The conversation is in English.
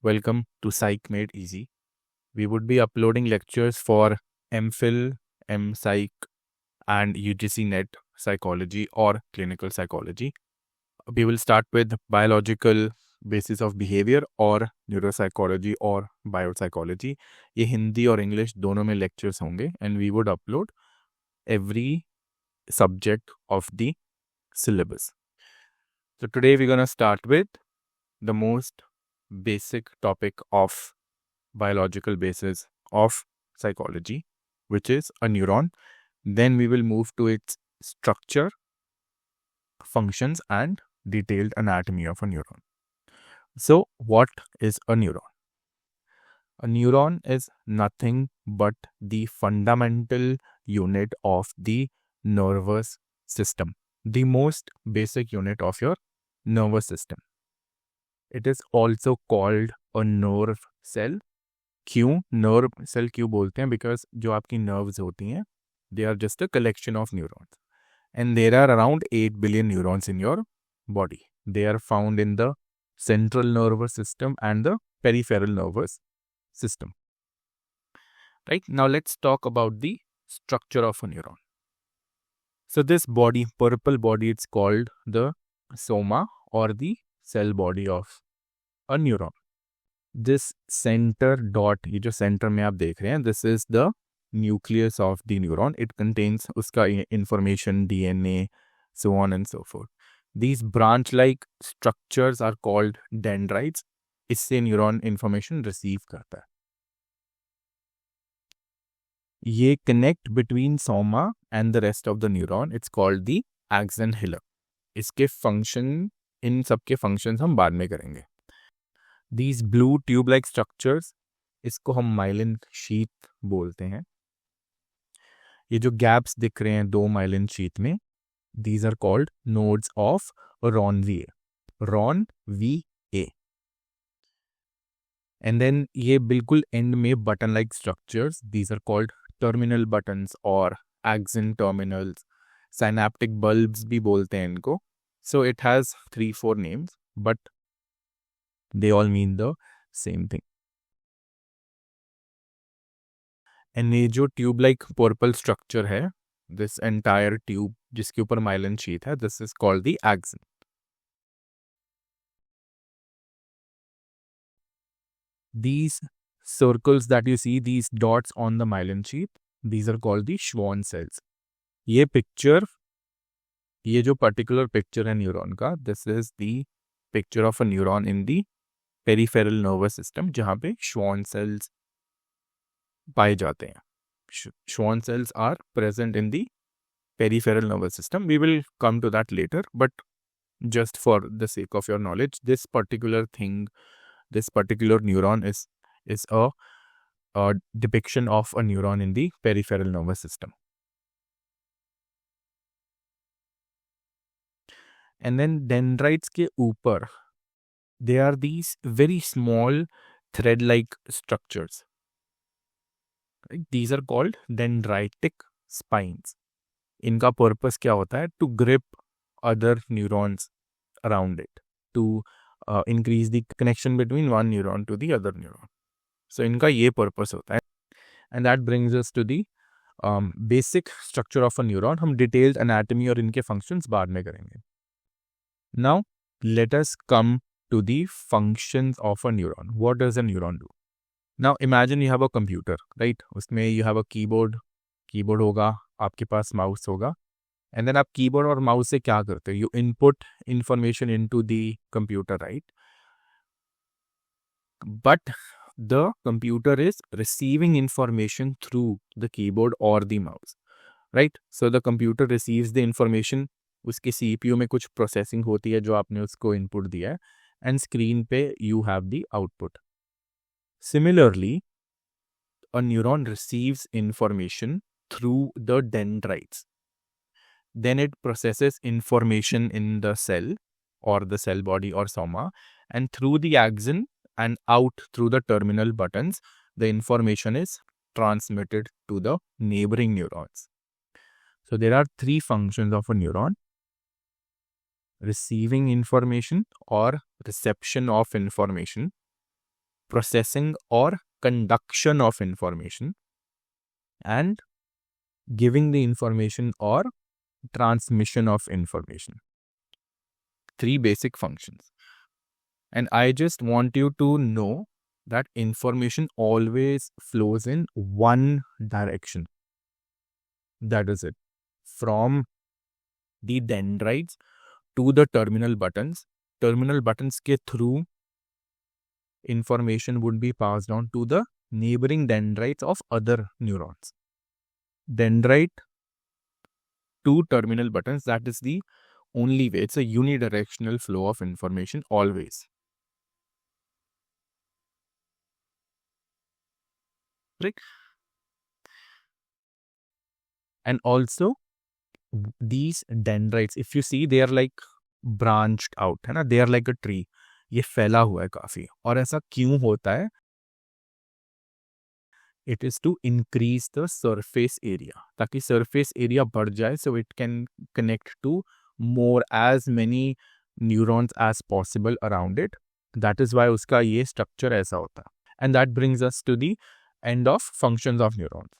Welcome to Psych Made Easy. We would be uploading lectures for MPhil, MPsych, and UGC NET psychology or clinical psychology. We will start with biological basis of behavior और neuropsychology और biopsychology. ये हिंदी और English दोनों में lectures होंगे and we would upload every subject of the syllabus. So today we're going to start with the most basic topic of biological basis of psychology, which is a neuron. Then we will move to its structure, functions, and detailed anatomy of a neuron. So, what is a neuron? A neuron is nothing but the fundamental unit of the nervous system, the most basic unit of your nervous system. It is also called a nerve cell. क्यों nerve cell क्यों बोलते हैं? Because जो आपकी nerves होती हैं they are just a collection of neurons and there are around 8 billion neurons in your body. They are found in the central nervous system and the peripheral nervous system. Right, now let's talk about the structure of a neuron. So this body, purple body, it's called the soma or the cell body of a neuron. This center dot, ये जो center में आप देख रहे हैं, this is the nucleus of the neuron. It contains उसका information, DNA, so on and so forth. These branch-like structures are called dendrites. इससे neuron information receive करता है. ये connect between soma and the rest of the neuron. It's called the axon hillock. इसके function, इन सबके functions हम बाद में करेंगे. These blue tube-like structures, इसको हम myelin sheath बोलते हैं. ये जो gaps दिख रहे हैं दो myelin sheath में, these are called nodes of Ron-Va. Ron-Va. And then ये बिल्कुल end में button-like structures, these are called terminal buttons or axon terminals. Synaptic bulbs भी बोलते हैं इनको. So it has 3-4 names, but they all mean the same thing. And ये जो tube like purple structure है, this entire tube जिसके ऊपर myelin sheath है, this is called the axon. These circles that you see, these dots on the myelin sheath, these are called the Schwann cells. ये picture, ये जो particular picture है neuron का, this is the picture of a neuron in the peripheral nervous system जहाँ पे Schwann cells पाए जाते हैं. Schwann cells are present in the peripheral nervous system. We will come to that later, but just for the sake of your knowledge, this particular thing, this particular neuron is a depiction of a neuron in the peripheral nervous system. And then dendrites के ऊपर they are these very small thread-like structures. Right? These are called dendritic spines. इनका purpose क्या होता है? To grip other neurons around it, to increase the connection between one neuron to the other neuron. So इनका ये purpose होता है. And that brings us to the basic structure of a neuron. हम detailed anatomy और इनके functions बाद में करेंगे. Now let us come to the functions of a neuron. What does a neuron do? Now imagine you have a computer, right? उसमें you have a keyboard होगा, आपके पास mouse होगा, and then आप keyboard और mouse से क्या करते हो? You input information into the computer, right? But the computer is receiving information through the keyboard or the mouse, right? So the computer receives the information, उसके CPU में कुछ processing होती है जो आपने उसको input दिया है, and screen पे you have the output. Similarly, a neuron receives information through the dendrites. Then it processes information in the cell or the cell body or soma, and through the axon and out through the terminal buttons, the information is transmitted to the neighboring neurons. So there are 3 functions of a neuron: receiving information or reception of information, processing or conduction of information, and giving the information or transmission of information. 3 basic functions. And I just want you to know that information always flows in one direction. That is it. From the dendrites to the terminal buttons के through information would be passed on to the neighboring dendrites of other neurons. Dendrite to terminal buttons, that is the only way. It's a unidirectional flow of information always. Right? And also these dendrites, if you see, they are like branched out, है ना? They are like a tree. ये फैला हुआ है काफी. और ऐसा क्यों होता है? It is to increase the surface area, ताकि surface area बढ़ जाए, so it can connect to more, as many neurons as possible around it. That is why उसका ये structure ऐसा होता है. And that brings us to the end of functions of neurons.